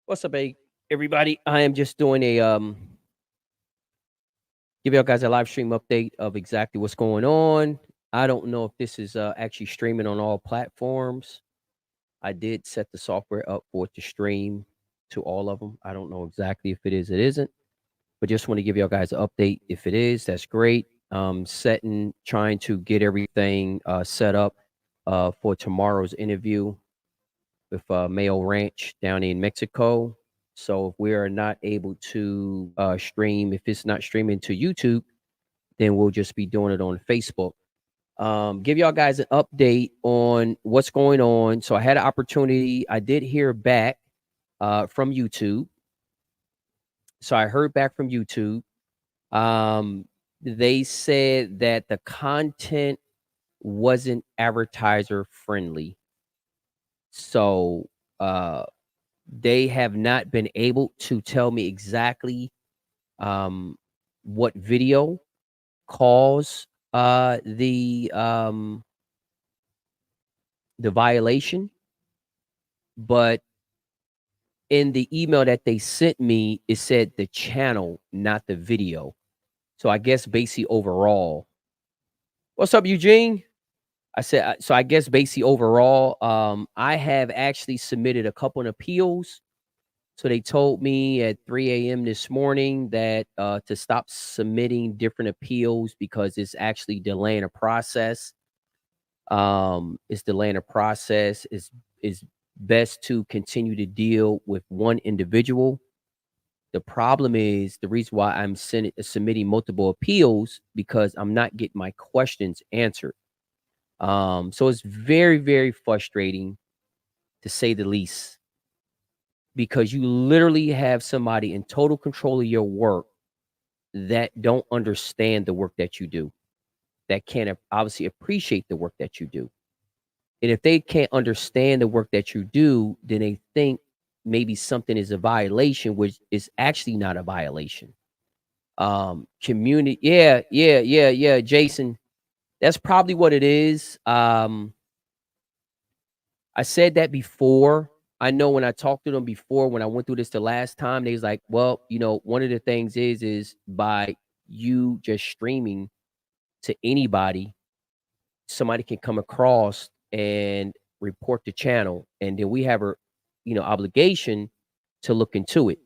What's up, everybody? I am just doing a give y'all guys a live stream update of exactly what's going on. I don't know if this is actually streaming on all platforms. I did set the software up for it to stream to all of them. I don't know exactly if it is, it isn't, but just want to give y'all guys an update. If it is, that's great. Trying to get everything set up for tomorrow's interview with Mayo Ranch down in Mexico. So if we are not able to stream, if it's not streaming to YouTube, then we'll just be doing it on Facebook. Give y'all guys an update on what's going on. So I had an opportunity. I did hear back from YouTube. So I heard back from YouTube. They said that the content wasn't advertiser friendly. So they have not been able to tell me exactly what video caused the violation, but in the email that they sent me, it said the channel, not the video. So I guess basically overall. What's up, Eugene? I said so. I guess basically overall, I have actually submitted a couple of appeals. So they told me at 3 a.m. this morning that to stop submitting different appeals because it's actually delaying a process. It's delaying a process. Is best to continue to deal with one individual. The problem is the reason why I'm submitting multiple appeals because I'm not getting my questions answered. So it's very, very frustrating to say the least, because you literally have somebody in total control of your work that don't understand the work that you do, that can't obviously appreciate the work that you do. And if they can't understand the work that you do, then they think maybe something is a violation, which is actually not a violation. Community, yeah, Jason, that's probably what it is. I said that before. I know when I talked to them before, when I went through this the last time, they was like, well, one of the things is by you just streaming to anybody, somebody can come across and report the channel. And then we have a, obligation to look into it.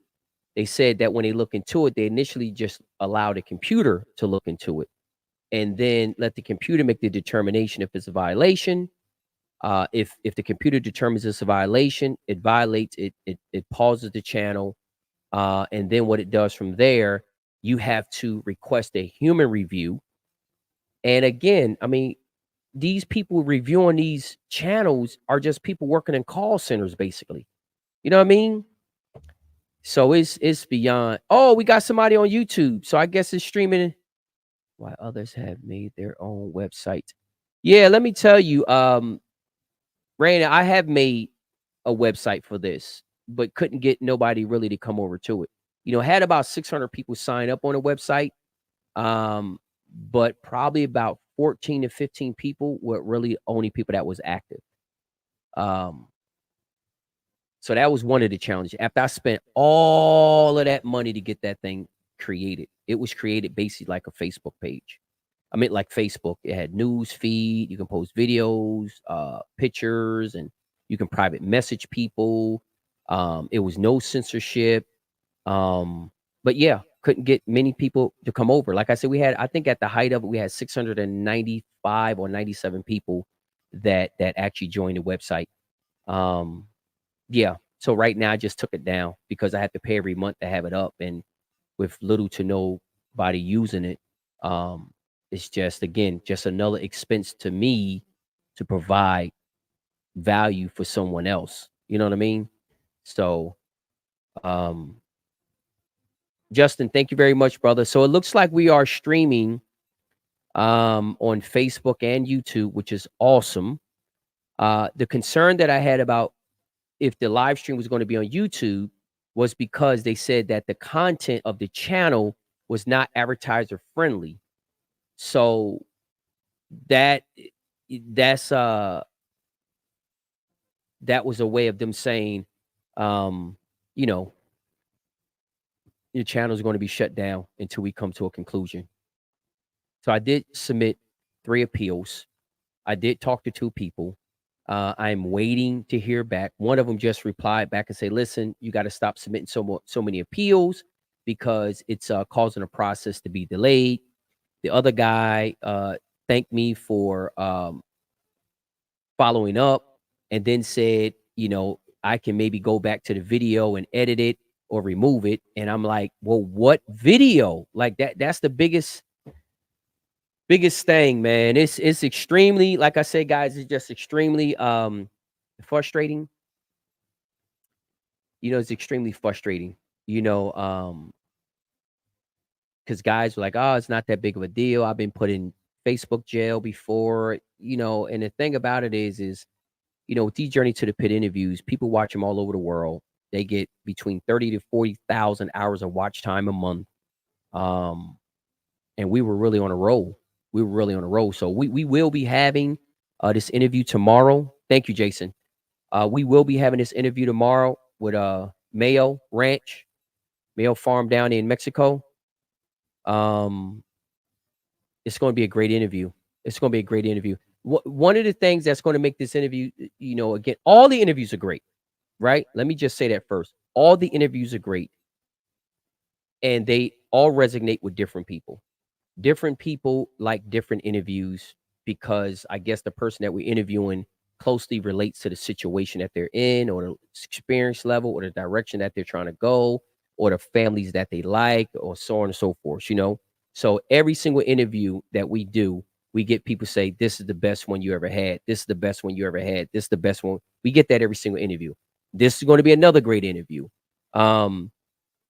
They said that when they look into it, they initially just allow the computer to look into it and then let the computer make the determination if it's a violation. If the computer determines it's a violation, it violates it. It pauses the channel, and then what it does from there, you have to request a human review. And again, I mean, these people reviewing these channels are just people working in call centers, basically. You know what I mean? So it's beyond. Oh, we got somebody on YouTube, so I guess it's streaming. While others have made their own website. Yeah, let me tell you, Raina, I have made a website for this, but couldn't get nobody really to come over to it. Had about 600 people sign up on a website, but probably about 14 to 15 people were really only people that was active. So that was one of the challenges. After I spent all of that money to get that thing created, it was created basically like a Facebook page. I mean, like Facebook, it had news feed. You can post videos, pictures, and you can private message people. It was no censorship. But yeah, couldn't get many people to come over. Like I said, I think at the height of it, we had 695 or 97 people that actually joined the website. Yeah. So right now I just took it down because I have to pay every month to have it up, and with little to nobody using it, it's just, again, just another expense to me to provide value for someone else. You know what I mean? So, Justin, thank you very much, brother. So it looks like we are streaming on Facebook and YouTube, which is awesome. The concern that I had about if the live stream was going to be on YouTube was because they said that the content of the channel was not advertiser friendly. So that's that was a way of them saying, you know, your channel is going to be shut down until we come to a conclusion. So I did submit 3 appeals. I did talk to 2 people. I'm waiting to hear back. One of them just replied back and say, "Listen, you got to stop submitting so many appeals because it's causing a process to be delayed." The other guy thanked me for following up and then said, I can maybe go back to the video and edit it or remove it. And I'm like, well, what video? Like that's the biggest thing, man. It's extremely, like I said, guys, it's just extremely frustrating. It's extremely frustrating, you know, um, because guys were like, oh, it's not that big of a deal. I've been put in Facebook jail before, and the thing about it is with these Journey to the Pit interviews, people watch them all over the world. They get between 30 to 40,000 hours of watch time a month. And we were really on a roll. We were really on a roll. So we will be having this interview tomorrow. Thank you, Jason. We will be having this interview tomorrow with Mayo Ranch, Mayo Farm down in Mexico. Um, it's going to be a great interview. It's going to be a great interview. One of the things that's going to make this interview, again, all the interviews are great, right? Let me just say that first. All the interviews are great, and they all resonate with different people. Different people like different interviews because I guess the person that we're interviewing closely relates to the situation that they're in or the experience level or the direction that they're trying to go or the families that they like or so on and so forth. So every single interview that we do, we get people say, this is the best one you ever had. This is the best one you ever had. This is the best one. We get that every single interview. This is going to be another great interview.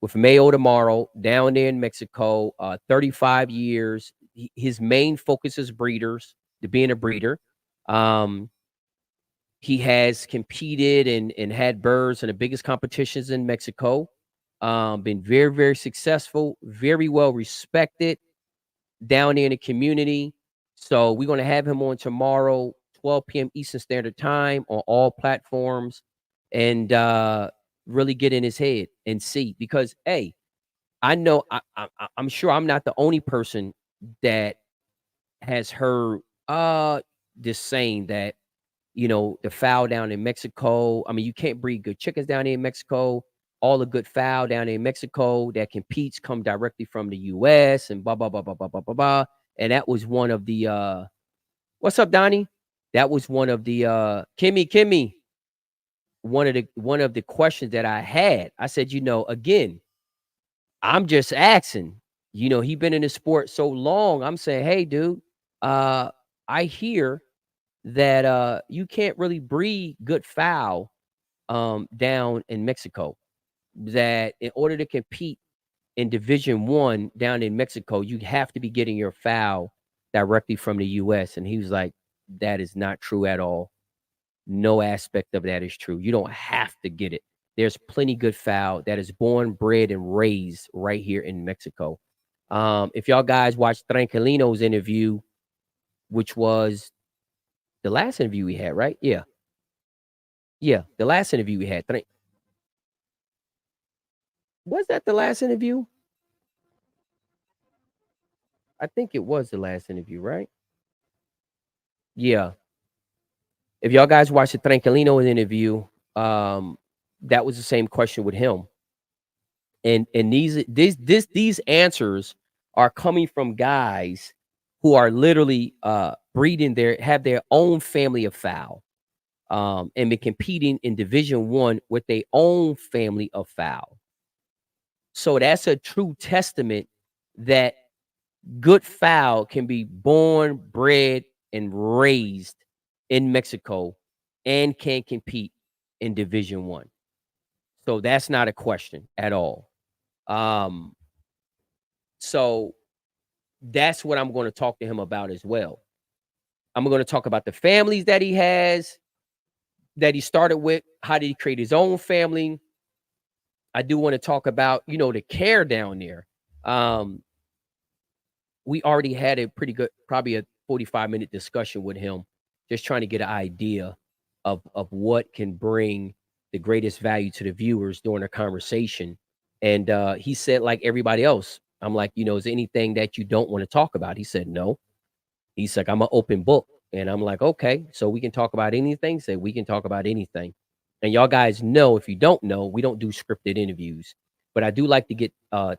With Mayo tomorrow down there in Mexico, 35 years. His main focus is breeders, to being a breeder. He has competed and had birds in the biggest competitions in Mexico. Been very, very successful, very well respected down there in the community. So we're going to have him on tomorrow, 12 p.m. Eastern Standard Time on all platforms and really get in his head and see because, hey, I know I'm sure I'm not the only person that has heard this saying that, the fowl down in Mexico. I mean, you can't breed good chickens down there in Mexico. All the good fowl down there in Mexico that competes come directly from the US and blah blah blah blah blah blah blah blah. And that was one of the what's up, Donnie? That was one of the Kimmy, one of the questions that I had. I said, again, I'm just asking. He been in the sport so long. I'm saying, hey, dude, I hear that you can't really breed good fowl down in Mexico. That in order to compete in Division 1 down in Mexico, you have to be getting your fowl directly from the US. And he was like, that is not true at all. No aspect of that is true. You don't have to get it. There's plenty good fowl that is born, bred, and raised right here in Mexico. If y'all guys watched Tranquilino's interview, which was the last interview we had, right? Yeah. Yeah. The last interview we had. Was that the last interview? I think it was the last interview, right? Yeah. If y'all guys watched the Tranquilino interview, that was the same question with him. And these answers are coming from guys who are literally breeding have their own family of fowl and been competing in Division 1 with their own family of fowl. So that's a true testament that good fowl can be born, bred, and raised in Mexico and can compete in Division 1. So that's not a question at all. So that's what I'm going to talk to him about as well. I'm going to talk about the families that he has, that he started with. How did he create his own family? I do want to talk about, the care down there. We already had a pretty good, probably a 45-minute discussion with him, just trying to get an idea of what can bring the greatest value to the viewers during a conversation. And he said, like everybody else, I'm like, is there anything that you don't want to talk about? He said, no. He's like, I'm an open book. And I'm like, okay, so we can talk about anything. Say we can talk about anything. And y'all guys know, if you don't know, we don't do scripted interviews. But I do like to get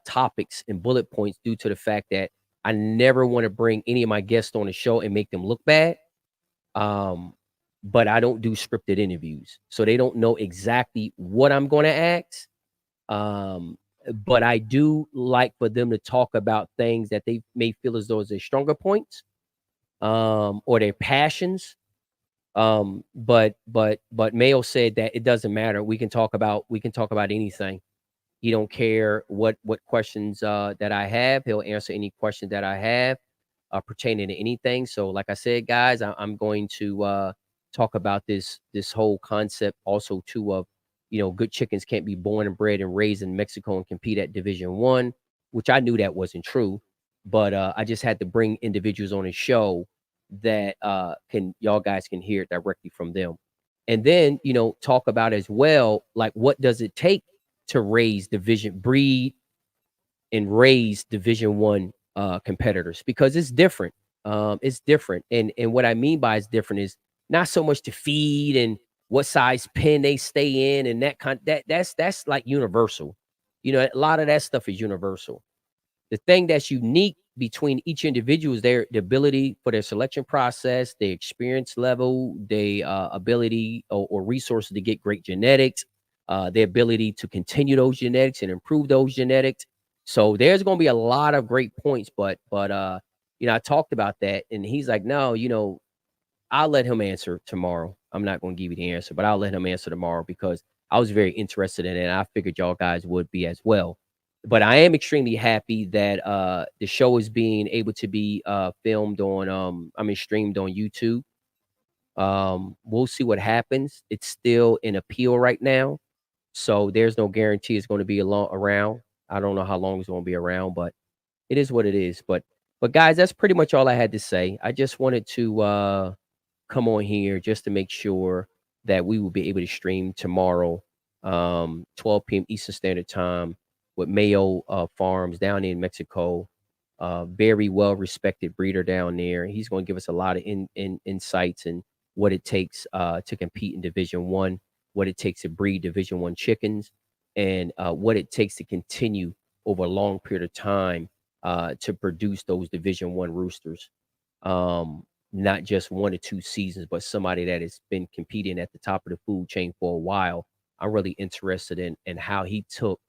topics and bullet points due to the fact that I never want to bring any of my guests on the show and make them look bad. Um, but I don't do scripted interviews. So they don't know exactly what I'm going to ask. Um, but I do like for them to talk about things that they may feel as though is their stronger points, or their passions. But Mayo said that it doesn't matter. We can talk about anything. He don't care what questions that I have. He'll answer any question that I have pertaining to anything. So, like I said, guys, I'm going to talk about this whole concept also too of, good chickens can't be born and bred and raised in Mexico and compete at Division One, which I knew that wasn't true, but I just had to bring individuals on a show that can y'all guys can hear it directly from them, and then talk about as well, like what does it take to breed and raise Division One competitors, because it's different. It's different, and what I mean by it's different is not so much to feed and what size pen they stay in and that's like universal. A lot of that stuff is universal. The thing that's unique between each individual is the ability for their selection process, their experience level, their ability or resources to get great genetics, their ability to continue those genetics and improve those genetics. So there's going to be a lot of great points, but I talked about that, and he's like, no, I'll let him answer tomorrow. I'm not going to give you the answer, but I'll let him answer tomorrow because I was very interested in it. And I figured y'all guys would be as well. But I am extremely happy that the show is being able to be filmed on streamed on YouTube. We'll see what happens. It's still in appeal right now. So there's no guarantee it's going to be around. I don't know how long it's going to be around, but it is what it is. But guys, that's pretty much all I had to say. I just wanted to come on here just to make sure that we will be able to stream tomorrow, 12 p.m. Eastern Standard Time, with Mayo Farms down in Mexico. Very well respected breeder down there. He's going to give us a lot of insights and what it takes to compete in Division One, what it takes to breed Division One chickens, and what it takes to continue over a long period of time to produce those Division One roosters. Not just 1 or 2 seasons, but somebody that has been competing at the top of the food chain for a while. I'm really interested in how he took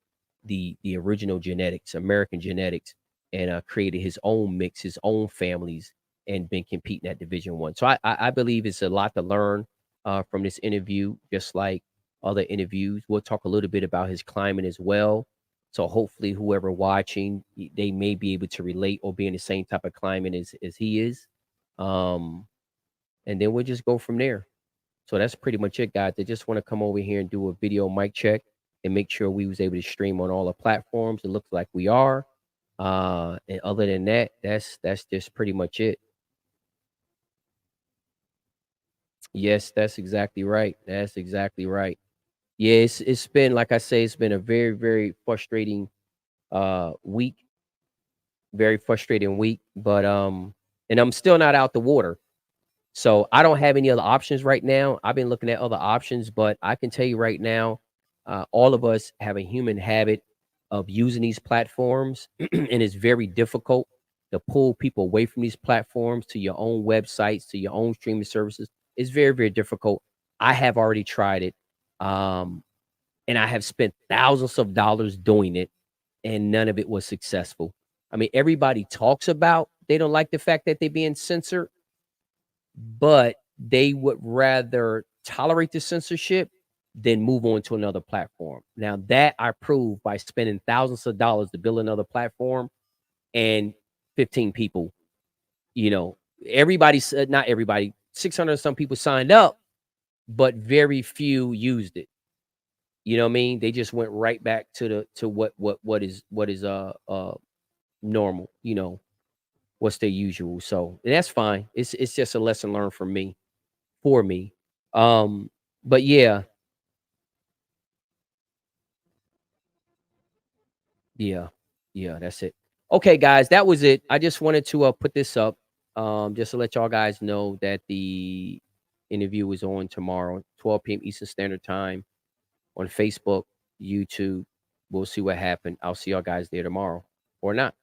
the original genetics, American genetics, and created his own mix, his own families, and been competing at Division One. So I believe it's a lot to learn from this interview, just like other interviews. We'll talk a little bit about his climate as well. So hopefully, whoever watching, they may be able to relate or be in the same type of climate as he is. Um, and then we'll just go from there. So that's pretty much it, guys. They just want to come over here and do a video mic check and make sure we was able to stream on all the platforms. It looks like we are. And other than that, that's just pretty much it. Yes, that's exactly right. That's exactly right. Yeah, it's been, like I say, it's been a very, very frustrating week. Very frustrating week. But and I'm still not out the water. So I don't have any other options right now. I've been looking at other options, but I can tell you right now, all of us have a human habit of using these platforms, and it's very difficult to pull people away from these platforms to your own websites, to your own streaming services. It's very, very difficult. I have already tried it, um, and I have spent thousands of dollars doing it, and none of it was successful. I mean, everybody talks about they don't like the fact that they're being censored, but they would rather tolerate the censorship than move on to another platform. Now that I proved by spending thousands of dollars to build another platform, and 15 people, you know, everybody said, not everybody, 600 some people signed up, but very few used it. You know what I mean? They just went right back to what is normal, what's their usual. So that's fine. It's just a lesson learned for me. For me. But yeah, Yeah. Yeah, that's it. Okay, guys, that was it. I just wanted to put this up just to let y'all guys know that the interview is on tomorrow, 12 p.m. Eastern Standard Time on Facebook, YouTube. We'll see what happened. I'll see y'all guys there tomorrow or not.